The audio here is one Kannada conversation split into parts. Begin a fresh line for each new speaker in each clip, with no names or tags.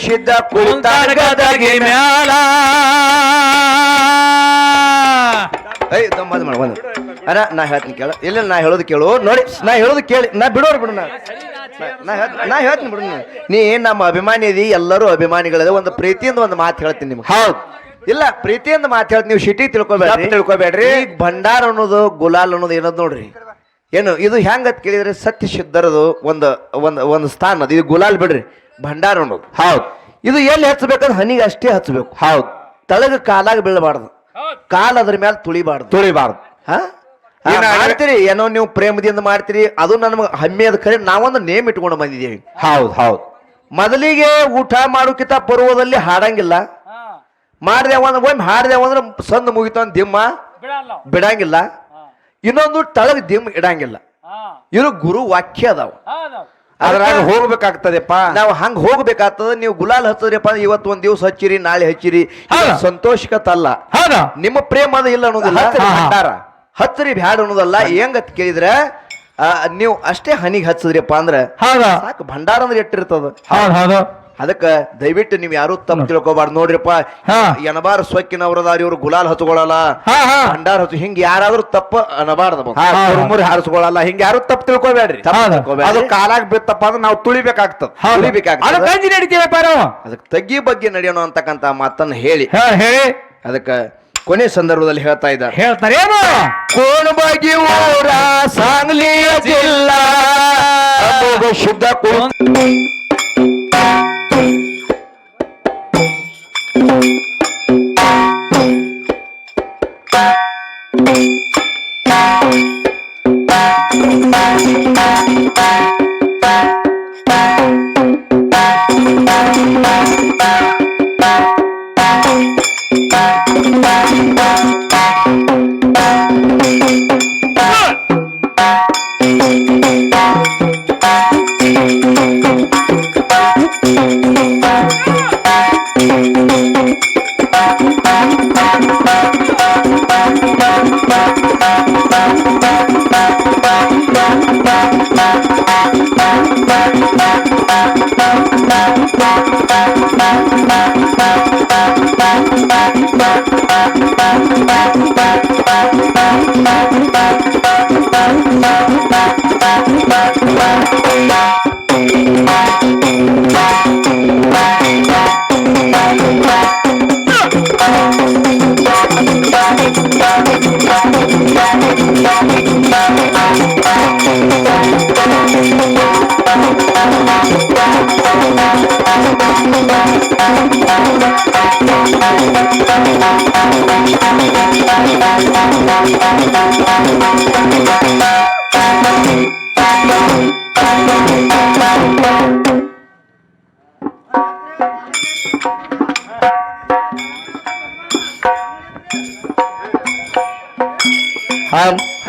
ಸಿದ್ಧ ಕುಳಿತಾನ ಗದಗಿ ಮ್ಯಾಲ ಐ ತಮ್ಮದು ಮಾಡ ಒಂದು ಅರ ನಾ ಹೇಳ್ತೀನಿ ಕೇಳ ಇಲ್ಲ ನಾ ಹೇಳೋದು ಕೇಳು ನೋಡಿ ನಾ ಹೇಳೋದು ಕೇಳಿ ನಾ ಬಿಡೋರು ಬಿಡು ನಾ ಹೇಳ್ತೀನಿ ಬಿಡು ನೀ ನಮ್ಮ ಅಭಿಮಾನಿ ಇದೀ ಎಲ್ಲರೂ ಅಭಿಮಾನಿಗಳದ ಒಂದು ಪ್ರೀತಿಯಿಂದ ಒಂದು ಮಾತು ಹೇಳ್ತೀನಿ ನಿಮ್ಗೆ ಹೌದು ಇಲ್ಲ ಪ್ರೀತಿಯಿಂದ ಮಾತು ಹೇಳ್ತೀನಿ ನೀವು ಸಿಟಿ ತಿಳ್ಕೊಬೇಡ್ರಿ ಭಂಡಾರ ಅನ್ನೋದು ಗುಲಾಲ್ ಅನ್ನೋದು ಏನದು ನೋಡ್ರಿ ಏನು ಇದು ಹೆಂಗತ್ ಕೇಳಿದ್ರೆ ಸತ್ಯ ಶುದ್ಧರದು ಒಂದು ಸ್ಥಾನ ಅದು ಇದು ಗುಲಾಲ್ ಬಿಡ್ರಿ ಭಂಡಾರ ಅನ್ನೋದು ಹೌದು ಇದು ಎಲ್ಲಿ ಹಚ್ಚಬೇಕಂದ್ರೆ ಹನಿಗೆ ಅಷ್ಟೇ ಹಚ್ಚಬೇಕು ಹೌದು ತಳಗ ಕಾಲಾಗ ಬೀಳಬಾರ್ದು ಕಾಲ ಅದ್ರ ಮೇಲೆ ತುಳಿಬಾರ್ದು ಹಾ ಮಾಡ್ತೀರಿ ಏನೋ ನೀವು ಪ್ರೇಮದಿಂದ ಮಾಡ್ತೀರಿ ಅದು ನಮ್ಗೆ ಹಮ್ಮಿ ಅದ ಖರೆ ನಾವೊಂದು ನೇಮ್ ಇಟ್ಕೊಂಡು ಬಂದಿದ್ದೀವಿ ಹೌದು ಮೊದಲಿಗೆ ಊಟ ಮಾಡೋಕ್ಕಿಂತ ಪರ್ವದಲ್ಲಿ ಹಾಡಂಗಿಲ್ಲ ಒಮ್ಮೆ ಹಾಡ್ದೇವ ಅಂದ್ರೆ ಸಂದ್ ಮುಗಿತು ಅಂತ ದಿಮ್ಮ ಬಿಡಂಗಿಲ್ಲ ಇನ್ನೊಂದು ತಳಗ ದಿಮ್ ಇಡಂಗಿಲ್ಲ ಇವ್ರು ಗುರು ವಾಕ್ಯ ಅದಾವ ಅದ್ರಾಗ ಹೋಗ್ಬೇಕಾಗ್ತದೆಪ್ಪ ನಾವು ಹಂಗ ಹೋಗ್ಬೇಕಾಗ್ತದ ನೀವು ಗುಲಾಲ್ ಹಚ್ಚದ್ರಪ್ಪ ಇವತ್ತು ಒಂದ್ ದಿವ್ಸ ಹಚ್ಚಿರಿ ನಾಳೆ ಹಚ್ಚಿರಿ ಸಂತೋಷಕತ್ತಲ್ಲ ನಿಮ್ಮ ಪ್ರೇಮ ಅದ ಇಲ್ಲ ಅನ್ನೋದಿಲ್ಲ ಹಚ್ಚರಿ ಬ್ಯಾಡ ಅನ್ನೋದಲ್ಲ ಹೆಂಗತ್ ಕೇಳಿದ್ರೆ ನೀವು ಅಷ್ಟೇ ಹನಿಗೆ ಹಚ್ಚದ್ರಿಪ್ಪ ಅಂದ್ರೆ ಸಾಕು ಭಂಡಾರ ಅಂದ್ರೆ ಎಟ್ಟಿರ್ತದ ಅದಕ್ಕ ದಯವಿಟ್ಟು ನೀವ್ ಯಾರು ತಪ್ಪು ತಿಳ್ಕೊಬಾರ್ದು ನೋಡ್ರಿಪ್ಪ ಎನಬಾರ ಸೊಕ್ಕಿನವ್ರದಾರ ಇವ್ರು ಗುಲಾಲ್ ಹಚ್ಕೊಳಲ್ಲ ಭಂಡಾರ ಹಚ್ಚು ಹಿಂಗ ಯಾರಾದ್ರೂ ತಪ್ಪ ಅನ್ನಬಾರ್ದು ಹಾರಿಸ್ಕೊಳಲ್ಲ ಹಿಂಗ ಯಾರು ತಪ್ಪು ತಿಳ್ಕೊಬೇಡ್ರಿ ಅದು ಕಾಲಾಗ ಬಿತ್ತಪ್ಪ ಅಂದ್ರೆ ನಾವು ತುಳಿಬೇಕಾಗ್ತದ ಅದಕ್ಕೆ ತಗ್ಗಿ ಬಗ್ಗೆ ನಡೆಯೋಣ ಅಂತಕ್ಕಂತ ಮಾತನ್ನ ಹೇಳಿ ಅದಕ್ಕ ಕೊನೆ ಸಂದರ್ಭದಲ್ಲಿ ಹೇಳ್ತಾರೆ ಏನು ಕೋಣಬಾಗಿ ಊರ ಸಾಂಗ್ಲಿ ಜಿಲ್ಲಾ ಶುದ್ಧ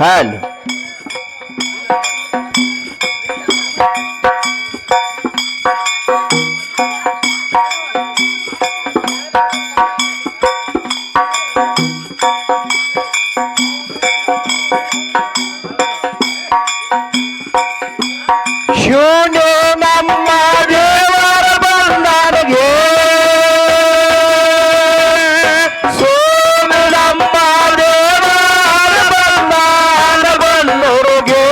ಹಾಲು ಶೂನ್ಯ ನಮ್ಮ ದೇವರ ಬಂದನಿಗೆ ಸೋಮ ನಮ್ಮ ದೇವರ ಬಂದಾನ ಬಂದೋರಿಗೆ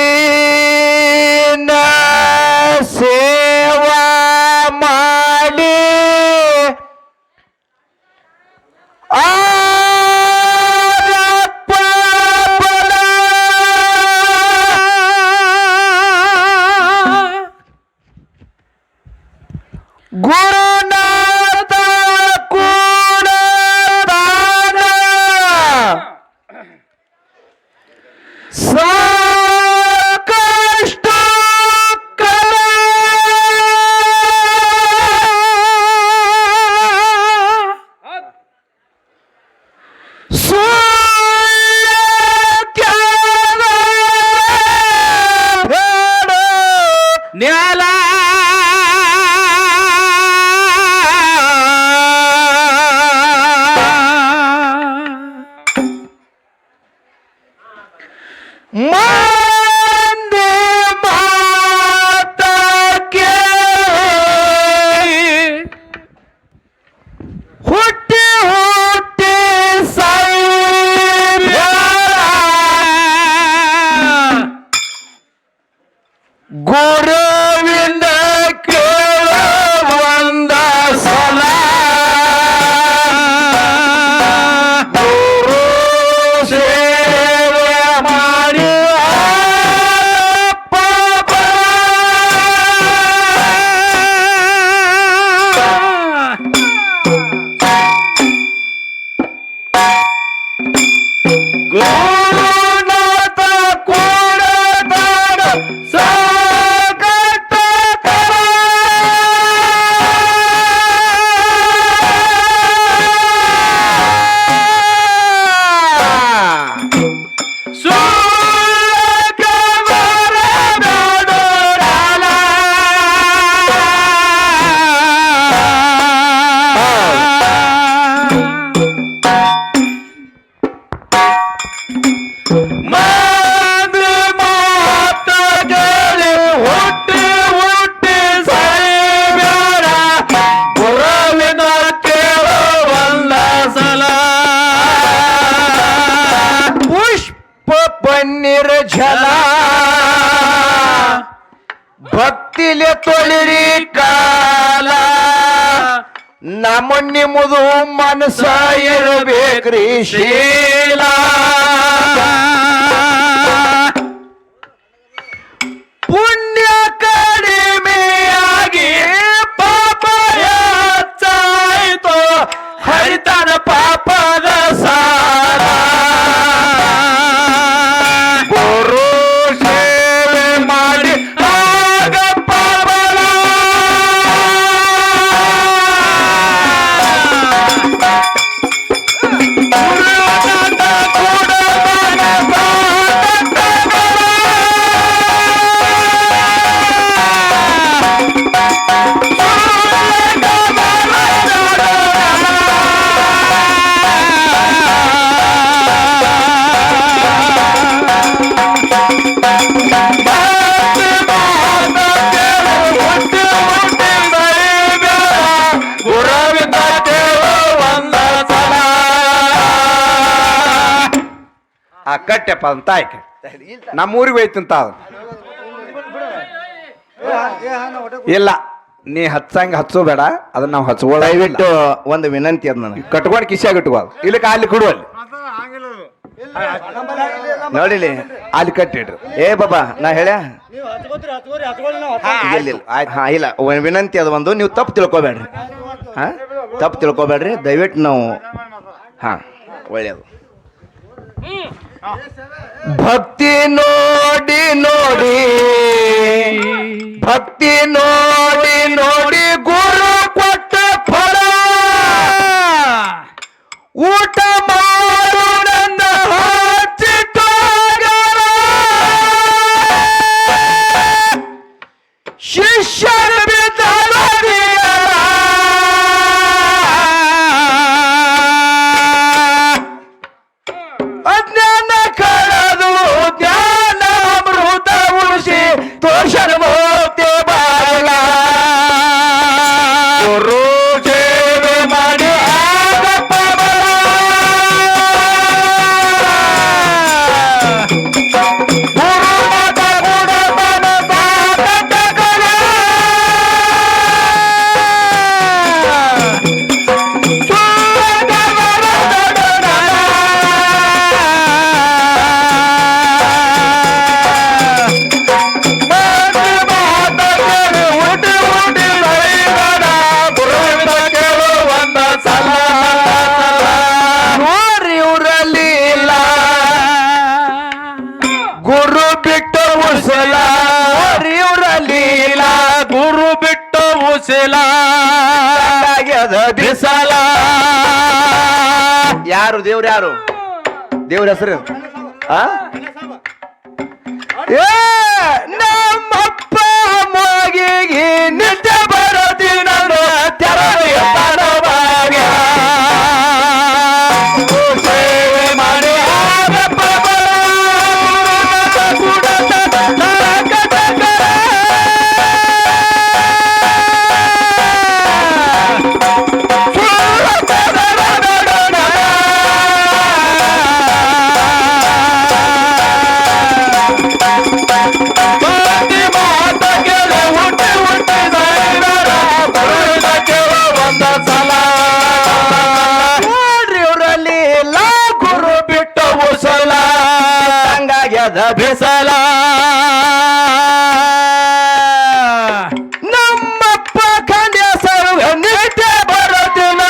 ಗುರುವಿನ ಸೇವಾ ಮಾಡಿ ಆರಪ್ಪ
ಮಂದಿ ಮಾತ ಕೇಳಿ ಹುಟ್ಟಿ ಹುಟ್ಟಿ ಸಾಯಿಬ್ಯಾಡ. ಗುರುವಿಂದ ಕೇಳ ಒಂದ ಸಲ ಗುರು ಸೇವೆ ಮಾಡಿ ಪಾಪ ಗುರುನಾಥ ಕೊಡದಾಡ ಸಾಗತ ಪನ್ನೀರ ಝಲ ಭಕ್ತಿಲೆ ತೊಳಿರಿ ಕಾಲ ನಮ್ಮ ನಿಮ್ಮದು ಮನಸ ಇರಬೇಕ್ರಿ ಶೀಲ ಪುಣ್ಯ ಕಡಿಮೆಯಾಗಿ ಪಾಪ ಹೆಚ್ಚಾಯಿತು ಹರಿತನ ಪಾಪದ ಸಾರ ಗುರು ಸೇವೆ ಮಾಡಿ ಆಗ ಪಾವನ ಆ ಕಟ್ಟೆಪ್ಪ ಅಂತ ಆಯ್ಕೆ ನಮ್ಮೂರಿಗೆ ಹೋಯ್ತಂತ ಅದು ಇಲ್ಲ ನೀ ಹಚ್ಚಂಗ ಹಚ್ಚೋಬೇಡ ಅದನ್ನ ನಾವು ಹಚ್ಕೊಳ್ಳ
ದಯವಿಟ್ಟು ಒಂದು ವಿನಂತಿ ಅದ ನನಗೆ
ಕಟ್ಕೊಂಡು ಕಿಶಿಯಾಗ ಇಟ್ಕೋ ಇಲ್ಲಿ ಅಲ್ಲಿ ಕೊಡುವಲ್ಲಿ
ನೋಡಿಲಿ
ಅಲ್ಲಿ ಕಟ್ಟಿಡ್ರಿ
ಏ ಬಾಬಾ ನಾ ಹೇಳ ಹಾ ಇಲ್ಲ ಒಂದ್ ವಿನಂತಿ ಅದ ಒಂದು ನೀವು ತಪ್ಪು ತಿಳ್ಕೊಬೇಡ್ರಿ ಹಾ ತಪ್ಪು ತಿಳ್ಕೊಬೇಡ್ರಿ ದಯವಿಟ್ಟು ನಾವು ಹಾ ಒಳ್ಳೆಯದು ಭಕ್ತಿ ನೋಡಿ ನೋಡಿ ಭಕ್ತಿ ನೋಡಿ ನೋಡಿ ಗುರು ಕೊಟ್ಟ ಫಲ ಊಟ ಮಾಡು ನನ್ನ ಹಚ್ಚಿಟ್ಟೋಗರ ಶಿಷ್ಯರ ಅಜ್ಞಾನ ಕಳೆದು ಜ್ಞಾನ ಅಮೃತ ಉಳಿಸಿ ತೋಷಣ ಮುಕ್ತಿ ಬಾಳ ಗುರು ಸೇವೆ ಮಾಡಿ ಆಗಪ್ಪ ಗುರು ಬಿಟ್ಟು ಉಸಲ ಇವರಲ್ಲಿಲ್ಲ ಗುರು ಬಿಟ್ಟು ಉಸಲ ಬಿಸಲ ಯಾರು ದೇವ್ರು ಯಾರು ದೇವ್ರ ಹೆಸರು ನಮ್ಮಪ್ಪ ಮಗಿಗೆ ನಿತ್ಯ ಬರದಿ ನಾನು ತೆರಳಿಯ ತನವಾಗ ಸೇವೆ ಮಾಡಿ ಆಗಪ್ಪ ಕಾಯದ ಬಿಸಲ ನಮ್ಮಪ್ಪ ಖಂಡ್ಯ ಸರ್ವ ನಿತ್ಯ ಬರೋದಿನ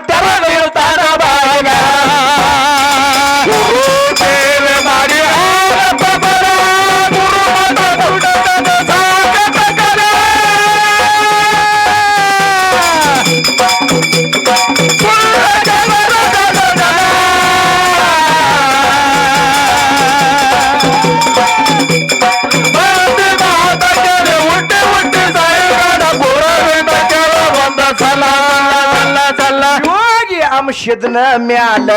ತೆರಳಿರ್ತಾನ ಬಾಗ ಸೇವೆ ಮಾಡಿ ಯೋಗಿ ಅಂಶದನ ಮ್ಯಾಲ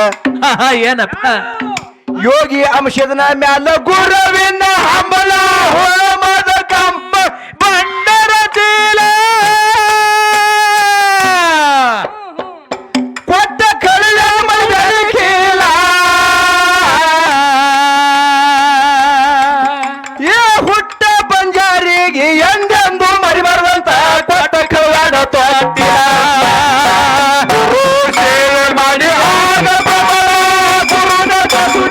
ಏನಪ್ಪ
ಯೋಗಿ ಅಂಶದನ ಮ್ಯಾಲ ಗುರುವಿನ ಹಂಬಲ ಹೋಮದ ಕಂಬ ಬಂಡರ ಚೀಲ ಕೊಟ್ಟ ಕಳಿಯ ಮೈದರಿಕೀಲ ಏ ಹುಟ್ಟ ಬಂಜಾರಿಗೆ ಎಂದೆಂದು ಮರಿಬಾರ್ದಂತ ಕೊಟ್ಟ ಕಳ್ಯಾಡ ತೊಟ್ಟಿಲ ಸೇವೆ ಮಾಡಿ ಆಗ ಗುರುನ ಬಸುನ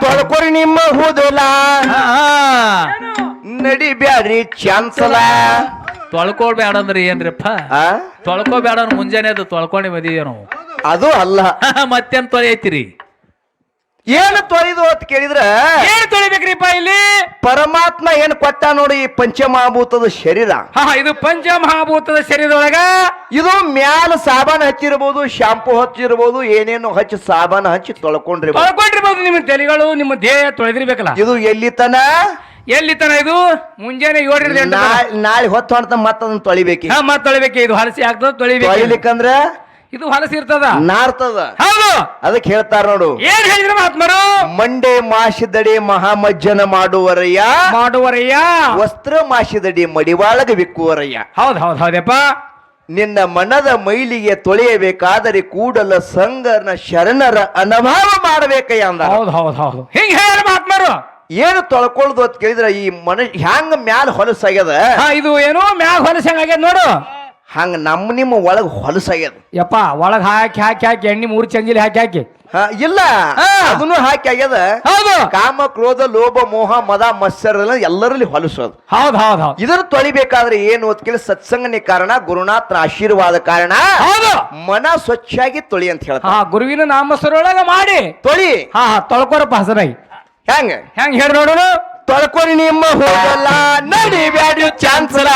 ತೊಳ್ಕೊರಿ ನಿಮ್ಮ ಹುದುಲ ನಡಿಬ್ಯಾಡ್ರಿ ಚಾನ್ಸಲ
ತೊಳ್ಕೊಳ್ಬೇಡ ಅಂದ್ರೆ ಏನ್ರಿಪ್ಪ ತೊಳ್ಕೊಬೇಡ ಅಂದ್ರೆ ಮುಂಜಾನೆ ಅದು ತೊಳ್ಕೊಂಡಿ ಮದಿವೆ ನಾವು
ಅದು ಅಲ್ಲ
ಮತ್ತೇನ್ ತೊಳೆ ಐತಿರಿ
ಏನು ತೊಳೆದು ಅಂತ ಕೇಳಿದ್ರ
ಏನ್ ತೊಳಿಬೇಕ್ರಿಪ್ಪ ಇಲ್ಲಿ
ಪರಮಾತ್ಮ ಏನ್ ಕೊಟ್ಟ ನೋಡಿ ಈ ಪಂಚಮಹಾಭೂತದ ಶರೀರ
ಇದು ಪಂಚಮಹಾಭೂತದ ಶರೀರದೊಳಗ
ಇದು ಮ್ಯಾಲ ಸಾಬಾನ್ ಹಚ್ಚಿರ್ಬೋದು ಶಾಂಪೂ ಹಚ್ಚಿರ್ಬೋದು ಏನೇನು ಹಚ್ಚಿ ಸಾಬಾನ್ ಹಚ್ಚಿ ತೊಳ್ಕೊಂಡ್ರಿ
ತೊಳ್ಕೊಂಡಿರ್ಬೋದು ನಿಮ್ಮ ತಲೆಗಳು ನಿಮ್ಮ ದೇಹ ತೊಳೆದಿರ್ಬೇಕಲ್ಲ
ಇದು ಎಲ್ಲಿತನ
ಎಲ್ಲಿ ತನ ಇದು ಮುಂಜಾನೆ 7
ನಾಳೆ ಹೊತ್ತು ಹೊಂಟ ಮತ್ತದನ್ನ ತೊಳಿಬೇಕಿ
ಮತ್ ತೊಳಿಬೇಕೆ ಇದು ಹಲಸಿ ಆಗ್ತದ ತೊಳಿಬೇಕು
ತೊಳಿಲಿಕ್ಕಂದ್ರ
ಇದು ಹಲಸಿ ಇರ್ತದ
ನಾರ್ತದ
ಹೌದು
ಅದಕ್ಕೆ ಹೇಳ್ತಾರ ನೋಡು
ಏನ್ ಹೇಳಿದ್ರ ಮಹಾತ್ಮರು
ಮಂಡೆ ಮಾಸಿದಡಿ ಮಹಾಮಜ್ಜನ ಮಾಡುವರಯ್ಯ ವಸ್ತ್ರ ಮಾಸಿದಡಿ ಮಡಿವಾಳಗ ವಿಕ್ಕುವರಯ್ಯ
ಹೌದ್ ಹೌದ್ ಹೌದಪ್ಪ
ನಿನ್ನ ಮನದ ಮೈಲಿಗೆ ತೊಳೆಯಬೇಕಾದರೆ ಕೂಡಲ ಸಂಗನ ಶರಣರ ಅನುಭವ ಮಾಡಬೇಕಯ್ಯ ಅಂದ
ಹೌದ್ ಹೌದ್ ಹೌದು ಹಿಂಗ ಹೇಳ ಮಹಾತ್ಮರು
ಏನು ತೊಳ್ಕೊಳ್ಳೋದು ಅಂತ ಕೇಳಿದ್ರ ಈ ಹ್ಯಾಂಗ ಮ್ಯಾಲ ಹೊಲಸಾಗ್ಯದ
ಇದು ಏನೋ ಮ್ಯಾಗ ಹೊಲಸಂಗ ಆಗ್ಯದ ನೋಡು
ಹಂಗ ನಿಮ್ಮ ಒಳಗ್ ಹೊಲಸಾಗ್ಯದ
ಯಪ್ಪ ಒಳಗ್ ಹಾಕಿ ಹಾಕಿ ಹಾಕಿ ಎಣ್ಣೆ 3 ಚಂಜಿಲಿ ಹಾಕಿ ಹಾಕಿ
ಇಲ್ಲ ಅದನ್ನು ಹಾಕಿ ಆಗ್ಯದ
ಹೌದು
ಕಾಮ ಕ್ರೋಧ ಲೋಭ ಮೋಹ ಮದ ಮತ್ಸರ ಎಲ್ಲರಲ್ಲಿ ಹೊಲಸೋದು
ಹೌದ್ ಹೌದ್ ಹೌದು
ಇದನ್ನು ತೊಳಿಬೇಕಾದ್ರೆ ಏನು ಅಂತ ಕೇಳಿ ಸತ್ಸಂಗನೇ ಕಾರಣ ಗುರುನಾಥನ ಆಶೀರ್ವಾದ ಕಾರಣ
ಹೌದು
ಮನ ಸ್ವಚ್ಛಾಗಿ ತೊಳಿ ಅಂತ ಹೇಳ್ತಾರೆ
ಗುರುವಿನ ನಾಮಸ್ವರೊಳಗ ಮಾಡಿ
ತೊಳಿ
ತೊಳ್ಕೊರಪ್ಪ ಹಸರಾಗಿ
ಹೆಂಗ
ಹೆಂಗ್ ಹೇಳಿ ನೋಡೋಣ
ತೊಳ್ಕೊರಿ ನಿಮ್ಮ ಹೋಗಲ್ಲ ನಡಿಬ್ಯಾಡ್ರಿ ಚಾನ್ಸಲ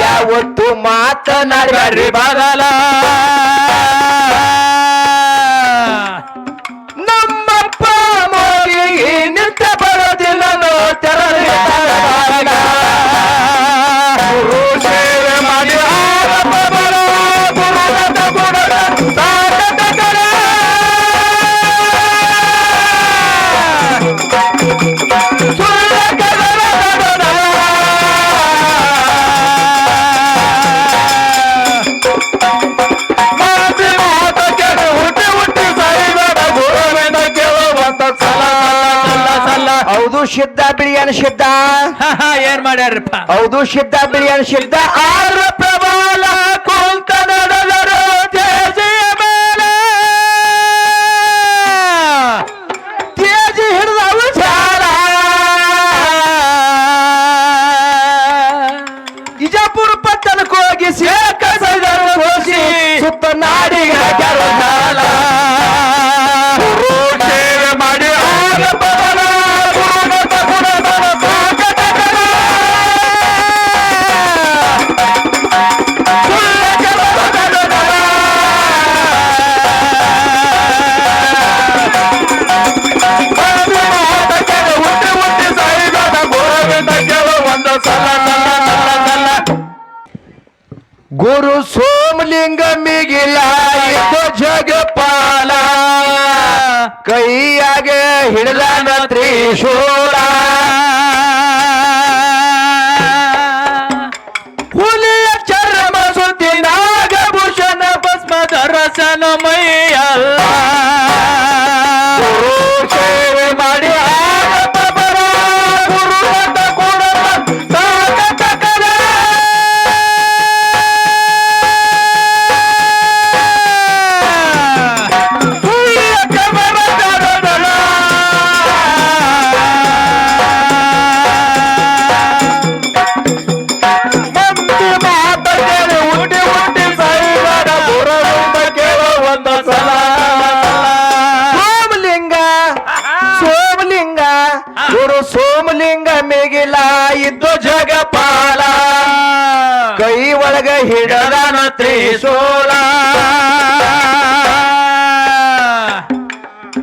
ಯಾವತ್ತು ಮಾತನಾಡ್ಬ್ಯಾಡ್ರಿ ಬರಲ್ಲ ನಮ್ಮಪ್ಪ ಮೋಗಿಗೆ ನಿಂತ ಬರೋದಿಲ್ಲ ತೆರಳಿ ಗುರು ಸೇವೆ ಮಾಡಿ ಹೌದು ಸಿದ್ಧ ಬಿಳಿಯನ್ ಸಿದ್ಧ
ಏನ್ ಮಾಡ್ಯಾರಪ್ಪ
ಹೌದು ಸಿದ್ಧ ಬಿಳಿಯನ್ ಸಿದ್ಧ ಆರ ಪ್ರಬಲ ಕುಂತ ನಡೆದರು ತೇಜಿಯ ಮೇಲೆ ತೇಜಿ ಹಿಡಿದ ವಿಚಾರ ಇಜಾಪುರ ಪಟ್ಟಣಕ್ಕೆ ಹೋಗಿ ಸೇಕ ಹೋಗಿ ಸುತ್ತ ನಾಡಿಗೆ ಹಾಕ್ಯಾರ ಕಾಲ ಸೇವೆ ಮಾಡಿ ಗುರು ಸೋಮಲಿಂಗ ಮಿಗಿಲ ಜಗಪಾಲ ಕೈಯಾಗ ಹಿಡಿದಾನ ತ್ರಿಶೂಲ ಹುಲಿಯ ಚರ್ಮ ಸುದ್ದಿ ನಾಗಭೂಷಣ ಕೈ ಒಳಗ ಹಿಡದಾನ ತ್ರಿಶೂಲ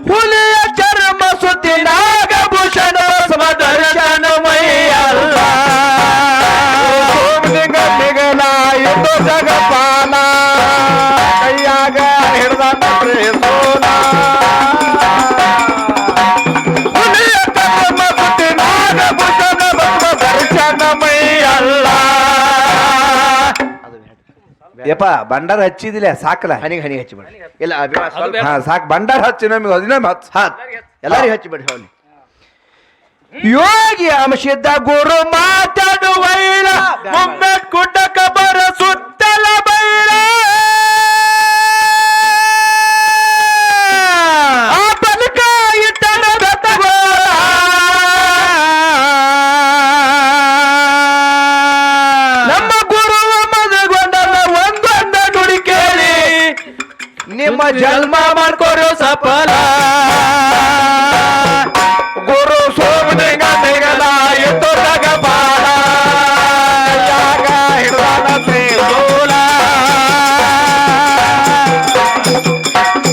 ಹುಲಿಯ ಚರ್ಮ ಸುತ್ತಿ ನಾಗಭೂಷಣ ದರ್ಶನ ಮೈಯಲ್ಲ ಮಿಗಲ ಎಂದು ಜಗಪಾಲ ಕೈಯಾಗ ಹಿಡದಾನ ತ್ರಿಶೂಲ ಹುಲಿಯ ಚರ್ಮ ಸುತ್ತಿ ನಾಗಭೂಷಣ ದರ್ಶನ ಮೈಯಲ್ಲ.
ಯಪ್ಪ ಬಂಡಾರ ಹಚ್ಚಿದಿಲ್ಲ ಸಾಕಲ್ಲ
ಹನಿಗೆ ಹನಿ ಹಚ್ಚಿಬಿಡ್ರಿ ಇಲ್ಲ ಅಭಿಮಾನ ಸ್ವಲ್ಪ
ಹಾ ಸಾಕ್ ಬಂಡಾರ ಹಚ್ಚಿ ನಮಗೆ ಅದನ್ನ ಹಚ್ಚ
ಹಾ ಎಲ್ಲಾರಿಗೆ ಹಚ್ಚಿಬಿಡ್ರಿ ಅವನಿ ಯೋಗಿ ಅಂಶಿದ್ದ ಗುರು ಮಾತಾಡುವೈಲ ಒಮ್ಮೆ ಕುಡ್ಡಕ ಬರ ಸುತ್ತಲ ಬೈಲ ಆ ಬದುಕ ಇಟ್ಟನ ಬೆತ್ತಗೋಲ ನಮ್ಮ ಗುರುವ ಮದಗೊಂಡನ ಒಂದೊಂದ ನುಡಿ ಕೇಳಿ ನಿಮ್ಮ ಜನ್ಮ ಮಾಡ್ಕೊರೋ ಸಫಲ ಗುರು ಸೋಮಲಿಂಗ ತೆಗಲ ಎದ್ದು ಜಗಪಾಲ ಯಾಗ ಹಿಡದಾನ ತ್ರಿಶೂಲ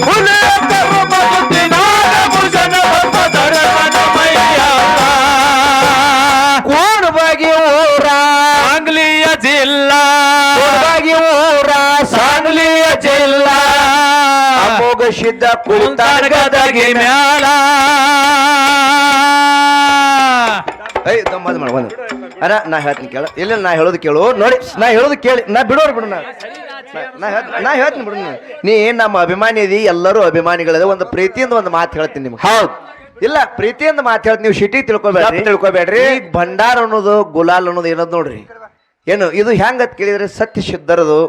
ಹುಲಿಯ ಚರ್ಮ ಸುತ್ತಿ ನಾಗಭೂಷಣ ದರ್ಶನ ಮೈಯಲ್ಲ. ಕೋಣಬಾಗಿ ಊರ ಸಾಂಗ್ಲಿಯ ಜಿಲ್ಲಾ ಕೋಣಬಾಗಿ ಊರ ಸಾಂಗ್ಲಿಯ ಜಿಲ್ಲಾ ಅಮೋಘ ಸಿದ್ಧ ಕುಳಿತಾಡಗದಗಿ ಮ್ಯಾಲ ಐ ದಮ್ಮದ ಮಾಡ ಒಂದು ಅರ ನಾ ಹೇಳ್ತೀನಿ ಕೇಳ ಇಲ್ಲ ನಾ ಹೇಳೋದು ಕೇಳು ನೋಡಿ ನಾ ಹೇಳೋದು ಕೇಳಿ ನಾ ಬಿಡೋರು ಬಿಡು ನಾ ಹೇಳ್ತೀನಿ ಬಿಡು ನೀ ನಮ್ಮ ಅಭಿಮಾನಿ ಇದೀ ಎಲ್ಲರೂ ಅಭಿಮಾನಿಗಳದ ಒಂದು ಪ್ರೀತಿಯಿಂದ ಒಂದು ಮಾತು ಹೇಳ್ತೀನಿ ನಿಮ್ಗೆ
ಹೌದು
ಇಲ್ಲ ಪ್ರೀತಿಯಿಂದ ಮಾತು ಹೇಳ್ತೀನಿ ನೀವು ಸಿಟಿ ತಿಳ್ಕೊಬೇಡ್ರಿ ಈಗ ಭಂಡಾರ ಅನ್ನೋದು ಗುಲಾಲ್ ಅನ್ನೋದು ಏನದು ನೋಡ್ರಿ ಏನು ಇದು ಹೆಂಗತ್ ಕೇಳಿದ್ರೆ ಸತ್ಯ ಸಿದ್ಧರದು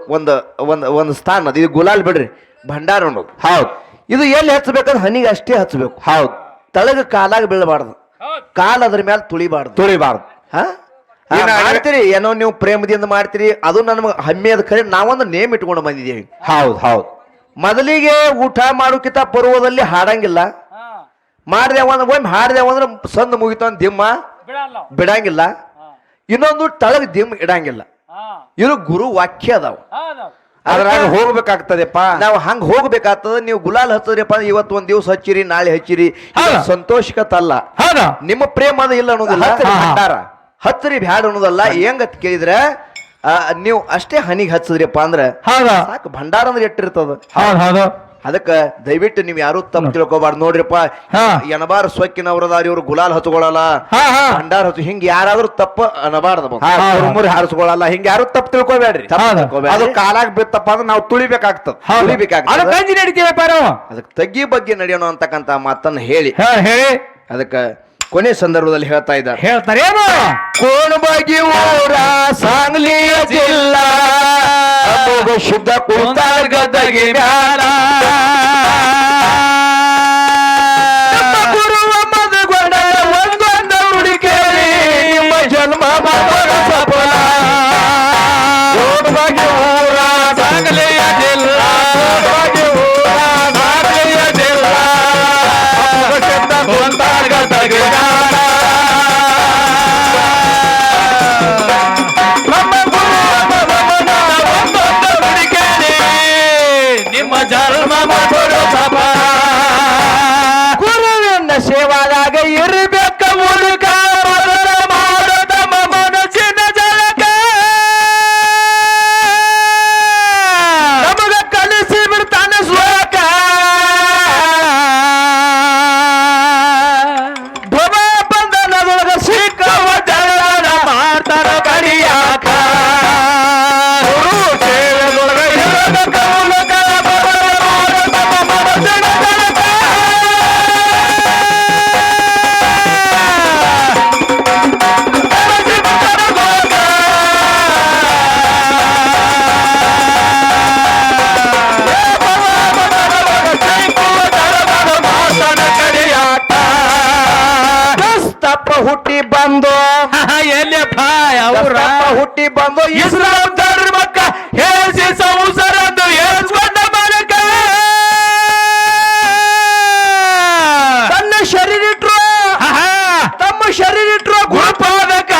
ಒಂದು ಸ್ಥಾನ ಅದು ಇದು ಗುಲಾಲ್ ಬಿಡ್ರಿ ಭಂಡಾರ ಅನ್ನೋದು
ಹೌದು
ಇದು ಎಲ್ಲಿ ಹಚ್ಚಬೇಕಾದ್ರೆ ಹನಿಗೆ ಅಷ್ಟೇ ಹಚ್ಚಬೇಕು
ಹೌದು
ತಳಗ ಕಾಲಾಗ ಬೀಳಬಾರ್ದು ಕಾಲ್ ಅದ್ರ ಮೇಲೆ ತುಳಿಬಾರ್ದು ಹಾ ಮಾಡ್ತೀರಿ ಏನೋ ನೀವು ಪ್ರೇಮದಿಂದ ಮಾಡ್ತೀರಿ ಅದು ನಮ್ಗೆ ಹಮ್ಮಿಯದ ಕರೆ ನಾವೊಂದು ನೇಮ್ ಇಟ್ಕೊಂಡು ಬಂದಿದ್ದೀವಿ
ಹೌದು
ಮೊದಲಿಗೆ ಊಟ ಮಾಡೋಕ್ಕಿಂತ ಪರ್ವದಲ್ಲಿ ಹಾಡಂಗಿಲ್ಲ ಮಾಡ್ದೇವ ಅಂದ್ರೆ ಒಮ್ಮೆ ಹಾಡ್ದೇವ ಅಂದ್ರೆ ಸಂದ್ ಮುಗಿತು ಅಂತ ದಿಮ್ಮ ಬಿಡಂಗಿಲ್ಲ ಇನ್ನೊಂದು ತಳಗ ದಿಮ್ ಇಡಂಗಿಲ್ಲ ಇದು ಗುರು ವಾಕ್ಯ ಅದಾವ
ಅದ್ರಾಗ ಹೋಗ್ಬೇಕಾಗ್ತದೆಪ್ಪ
ನಾವು ಹಂಗ ಹೋಗ್ಬೇಕಾಗ್ತದ ನೀವು ಗುಲಾಲ್ ಹಚ್ಚದ್ರಿಪ್ಪ ಅಂದ್ರೆ ಇವತ್ತು ಒಂದ್ ದಿವ್ಸ ಹಚ್ಚಿರಿ ನಾಳೆ ಹಚ್ಚಿರಿ ಸಂತೋಷಕತ್ತಲ್ಲ ನಿಮ್ಮ ಪ್ರೇಮ ಅದ ಇಲ್ಲ ಅನ್ನೋದಿಲ್ಲ
ಭಂಡಾರ
ಹಚ್ಚರಿ ಬ್ಯಾಡ ಅನ್ನೋದಲ್ಲ ಹೆಂಗತ್ ಕೇಳಿದ್ರೆ ನೀವು ಅಷ್ಟೇ ಹನಿಗೆ ಹಚ್ಚದ್ರಿಪ್ಪ ಅಂದ್ರೆ ಸಾಕು ಭಂಡಾರ ಅಂದ್ರೆ ಎಟ್ಟಿರ್ತದ ಅದಕ್ಕ ದಯವಿಟ್ಟು ನೀವ್ ಯಾರು ತಪ್ಪು ತಿಳ್ಕೊಬಾರ್ದು ನೋಡ್ರಿಪ್ಪ ಎನಬಾರ ಸೊಕ್ಕಿನವ್ರದಾರ ಇವ್ರು ಗುಲಾಲ್ ಹಚ್ಕೊಳಲ್ಲ ಭಂಡಾರ ಹಚ್ಚು ಹಿಂಗ ಯಾರಾದ್ರೂ ತಪ್ಪ ಅನಬಾರ್ದು
ಹಾರಿಸ್ಕೊಳಲ್ಲ ಹಿಂಗ ಯಾರು ತಪ್ಪು ತಿಳ್ಕೊಬೇಡ್ರಿ ಅದು ಕಾಲಾಗ ಬಿತ್ತಪ್ಪ ಅಂದ್ರೆ ನಾವು ತುಳಿಬೇಕಾಗ್ತದ
ಅದಕ್ಕೆ ತಗ್ಗಿ ಬಗ್ಗೆ ನಡೆಯೋಣ ಅಂತಕ್ಕಂತ ಮಾತನ್ನ ಹೇಳಿ ಅದಕ್ಕ ಕೊನೆ ಸಂದರ್ಭದಲ್ಲಿ ಹೇಳ್ತಾರೆ ಏನು ಕೋಣಬಾಗಿ ಊರ ಸಾಂಗ್ಲಿಯ ಜಿಲ್ಲಾ ಶುದ್ಧ ಕುಳಿತಾರ್ಗದಗಿ ಮ್ಯಾಲ ಗುರುವ ಮದಗೊಂಡ ಒಂದೊಂದ ಹುಡುಕೇರಿ ನಿಮ್ಮ ಜನ್ಮ ಮಾಡುವ ಸಫಲ ಕೋಣಬಾಗಿ ಊರ ಸಾಂಗ್ಲಿಯ ಜಿಲ್ಲಾ ಊರ ಸಾಂಗ್ಲಿಯ ಜಿಲ್ಲಾ ಶುದ್ಧ ಕುಳಿತಾರ್ಗದಗಿ ಗುರುವಿನ ಸೇವಾದಾಗ ಇರಬೇಕ ಮುಳುಕ ಮಾಡೋದ ಮನಸ್ಸಿನ ಜಳಕ ನಮಗ ಕಲಿಸಿ ಬಿಡ್ತಾನೆ ಶ್ಲೋಕ ಬಂಧನದೊಳಗ ಸಿಕ್ಕವ ಜಗಳ ಮಾಡ್ತಾರ ಕಡಿಯಾಕ ಗುರು ಸೇವೆದೊಳಗ ಇರಬೇಕ ಮುಳುಕ ಹುಟ್ಟಿ ಬಂದು
ಎಲ್ಲಪ್ಪ ಅವ್ರ
ಹುಟ್ಟಿ ಬಂದು ಇಸ್ಲಾಂ ಧರ್ಮಕ್ಕ ಹೇಸಿ ಸಂಸರಂದು ಏರ್ಸ್ಕೊಂಡ ಮನಕ ತನ್ನ ಶರೀರ ಇಟ್ರು ತಮ್ಮ ಶರೀರ ಇಟ್ರು ಗುರುಪಾದಕ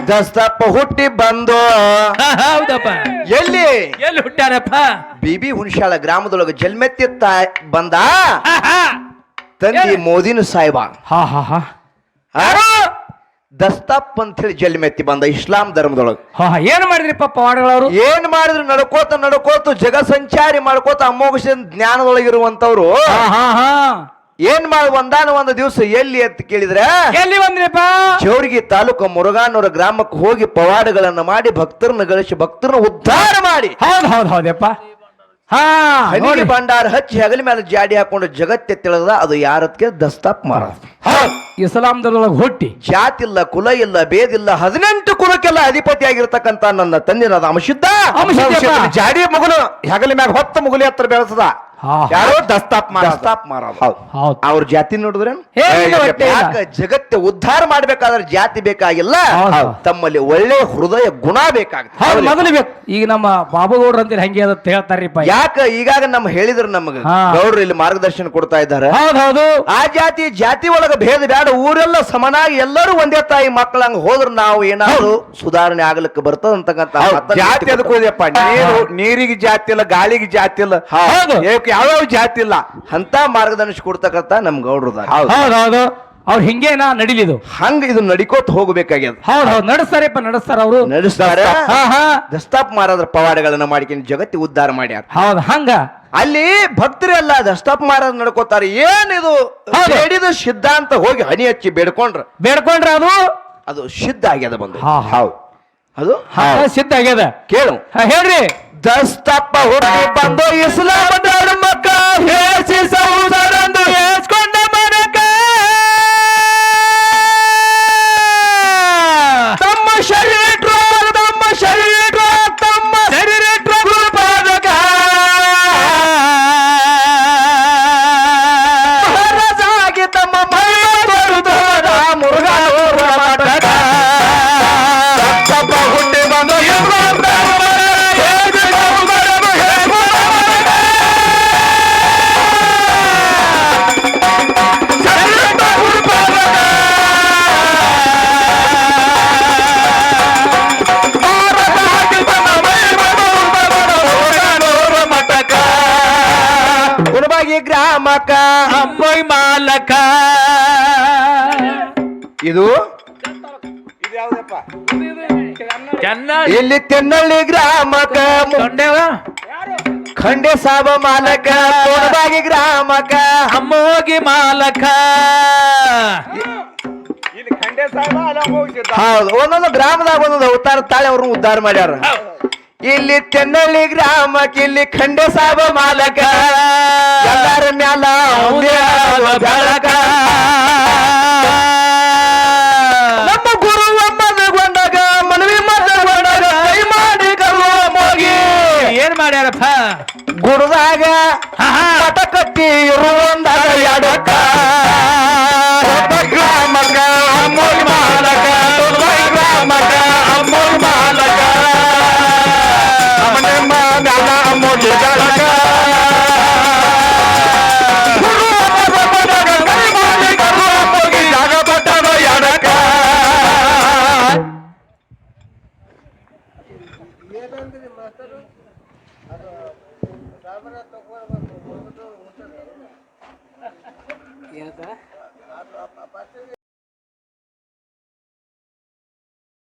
ದಸ್ತಪ್ಪ ಹುಟ್ಟಿ ಬಂದು
ಹೌದಪ್ಪ
ಎಲ್ಲಿ
ಎಲ್ಲಿ ಹುಟ್ಟ್ಯಾರಪ್ಪ
ಬಿಬಿ ಹುಣಸಾಳ ಗ್ರಾಮದೊಳಗೆ ಜನ್ಮೆತ್ತಿ ಬಂದ
ಹಾ, ಹಾ.
ತಂದಿ ಮೋದಿನ ಸಾಹೇಬ
ಹಾ ಹಾ ಹಾ
ದಸ್ತಪ್ ಅಂತ ಹೇಳಿ ಜಲ್ಮೆತ್ತಿ ಬಂದ ಇಸ್ಲಾಂ ಧರ್ಮದೊಳಗೆ.
ಹಾ ಹಾ. ಏನ್ ಮಾಡಿದ್ರಿಪ್ಪ ಪವಾಡಗಳವರು
ಏನ್ ಮಾಡಿದ್ರು ನಡ್ಕೋತ ಜಗ ಸಂಚಾರಿ ಮಾಡ್ಕೋತ ಅಮೋಘ ಜ್ಞಾನದೊಳಗಿರುವಂತವ್ರು
ಹಾ ಹಾ ಹಾ
ಏನ್ ಮಾಡಿ ಒಂದು ದಿವಸ ಎಲ್ಲಿ ಅಂತ ಕೇಳಿದ್ರೆ
ಎಲ್ಲಿ ಬಂದ್ರಿಪ್ಪ
ಜೋರಿಗೆ ತಾಲೂಕು ಮುರುಘಾನೂರ ಗ್ರಾಮಕ್ಕೆ ಹೋಗಿ ಪವಾಡಗಳನ್ನ ಮಾಡಿ ಭಕ್ತರನ್ನ ಗಳಿಸಿ ಭಕ್ತರನ್ನ ಉದ್ಧಾರ ಮಾಡಿ
ಹೌದ್ ಹೌದ್ ಹೌದಪ್ಪ. ಹಾ
ಹನಿಗೆ ಭಂಡಾರ ಹಚ್ಚಿ ಹೆಗಲ ಮೇಲೆ ಜಾಡಿ ಹಾಕೊಂಡು ಜಗತ್ತೆ ತಿಳಿದ ಅದು ಯಾರತ್ಗೆ ದಸ್ತಪ್ ಮಾರ.
ಇಸ್ಲಾಂ ಧರ್ಮದೊಳಗೆ ಹುಟ್ಟಿ
ಜಾತಿ ಇಲ್ಲ ಕುಲ ಇಲ್ಲ ಭೇದಿಲ್ಲ 18 ಕುಲಕ್ಕೆಲ್ಲ ಅಧಿಪತಿ ಆಗಿರ್ತಕ್ಕಂತ ನನ್ನ ತಂದಿನ ಅಂಶುದ್ಧ
ಜಾಡಿ ಮಗುಲು ಹೆಗಲ ಮ್ಯಾಗ ಹೊತ್ತ ಮುಗುಲಿ ಹತ್ರ ಬೆಳೆಸದ ಯಾರೋ ದಸ್ತಾಪ್
ಮಾರ ಅವ್ರ ಜಾತಿ ನೋಡಿದ್ರೆ
ಯಾಕ
ಜಗತ್ತೆ ಉದ್ಧಾರ ಮಾಡ್ಬೇಕಾದ್ರೆ ಜಾತಿ ಬೇಕಾಗಿಲ್ಲ, ತಮ್ಮಲ್ಲಿ ಒಳ್ಳೆ ಹೃದಯ ಗುಣ ಬೇಕಾಗ್ತದೆ.
ಮೊದಲು ಬೇಕು. ಈಗ ನಮ್ಮ ಬಾಬುಗೌಡ್ರ ಅಂತ ಹಂಗೆ ಅದ ಹೇಳ್ತಾರ್ರಿಪ್ಪ.
ಯಾಕ ಈಗಾಗ ನಮ್ ಹೇಳಿದ್ರು ನಮಗ ಗೌಡ್ರು ಇಲ್ಲಿ ಮಾರ್ಗದರ್ಶನ ಕೊಡ್ತಾ ಇದ್ದಾರೆ.
ಹೌದು
ಆ ಜಾತಿ ಒಳಗ ಭೇದ ಬೇಡ, ಊರೆಲ್ಲ ಸಮನಾಗಿ ಎಲ್ಲರೂ ಒಂದೇ ತಾಯಿ ಮಕ್ಕಳಂಗ ಹೋದ್ರ ನಾವು ಏನಾದ್ರು ಸುಧಾರಣೆ ಆಗ್ಲಿಕ್ಕೆ ಬರ್ತದಂತಕ್ಕಂತ
ಜಾತಿ ಅದಕ್ಕೆ ಹೋದ್ಯಪ್ಪ. ನೀರಿಗೆ ಜಾತಿ ಇಲ್ಲ, ಗಾಳಿಗೆ ಜಾತಿ ಇಲ್ಲ, ಯಾವ ಜಾತಿ ಇಲ್ಲ
ಅಂತ ಮಾರ್ಗದರ್ಶನ ಕೊಡ್ತಕ್ಕಂತ ನಮ್ ಗೌಡ್ರದ.
ಹೌದು ಅವ್ರು ಹಿಂಗೇನಾ ನಡಿಲಿದು
ಹಂಗ ಇದು ನಡಿಕೋತ್ ಹೋಗ್ಬೇಕಾಗ್ಯದ.
ಹೌದು ನಡೆಸ್ತಾರಪ್ಪ, ನಡೆಸ್ತಾರ ಅವರು
ನಡೆಸ್ತಾರ. ದಸ್ತಾಪ್ ಮಾರಾದ್ರ ಪವಾಡಗಳನ್ನ ಮಾಡ್ಕೊಂಡು ಜಗತ್ತಿ ಉದ್ಧಾರ ಮಾಡ್ಯಾರ.
ಹೌದು ಹಂಗ
ಅಲ್ಲಿ ಭಕ್ತರೆಲ್ಲ ದಸ್ತಾಪ್ ಮಾರಾದ ನಡ್ಕೋತಾರ. ಏನಿದು ಹೇಳಿದ ಸಿದ್ಧಾಂತ ಹೋಗಿ ಹನಿ ಹಚ್ಚಿ ಬೇಡ್ಕೊಂಡ್ರ ಅದು ಸಿದ್ಧ ಆಗ್ಯದ ಬಂದು. ಅದು
ಸಿದ್ಧ ಆಗ್ಯದ.
ಕೇಳು
ಹೇಳ್ರಿ.
ದಸ್ತಪ್ಪ ಹುಟ್ಟಿ ಬಂದು ಇಸ್ಲಾಂ ಧರ್ಮಕ್ಕ ಹೇಸಿ ಸಹೋದರಂದು ಹೇಸ್ಕೊಂಡ ಮನಕ ತಮ್ಮ ಶರೀರ ಗುರುಪಾದಕ ಮಹಾರಾಜಾಗಿ ತಮ್ಮ ಮೈ ಬರುತ್ತಾರ ಮುರುಘಾನೂರ ಮಠಕ. ದಸ್ತಪ್ಪ ಹುಟ್ಟಿ ಬಂದು ಇಸ್ಲಾಂ ಗ್ರಾಮಕ
ಅಮ್ಮೋಯ್ ಮಾಲಕ.
ಇದು ಇಲ್ಲಿ ತೆನ್ನಳ್ಳಿ ಗ್ರಾಮಕ ಖಂಡೆ ಸಾಬ ಮಾಲಕ ಕೊಡಬಾಗಿ ಗ್ರಾಮಕ
ಅಮ್ಮೋಗಿ ಮಾಲಕ.
ಹೌದು, ಒಂದೊಂದು ಗ್ರಾಮದಾಗ ಒಂದೊಂದು ಅವತಾರ ತಾಳೆ ಅವ್ರನ್ನ ಉದ್ಧಾರ ಮಾಡ್ಯಾರ. ಇಲ್ಲಿ ತೆನ್ನಳ್ಳಿ ಗ್ರಾಮಕ್ಕೆ ಇಲ್ಲಿ ಖಂಡೆ ಸಾಬ ಮಾಲಕ ಎಲ್ಲರ ಮ್ಯಾಲ ಬೆಳಕ. ನಮ್ಮ ಗುರು ಮದಗೊಂಡಾಗ ಮನವಿ ಮದಗೊಂಡಾಗ ಕೈ ಮಾಡಿ ಕಲ್ಲು ಮೋಗಿ
ಏನ್ ಮಾಡ್ಯಾರಪ್ಪ
ಗುರುದಾಗ ಮಠ ಕಟ್ಟಿ ಇರುವಂದಾಗ ಎಡಕ ಗ್ರಾಮಕ ಅಮ್ಮೋಯ್ ಮಾಲಕ ಗ್ರಾಮಕ ಅಮ್ಮೋಯ್ ಮಾಲಕ ಅಮ್ಮೋಗಿ ಜಳಕ
ಏನಂತ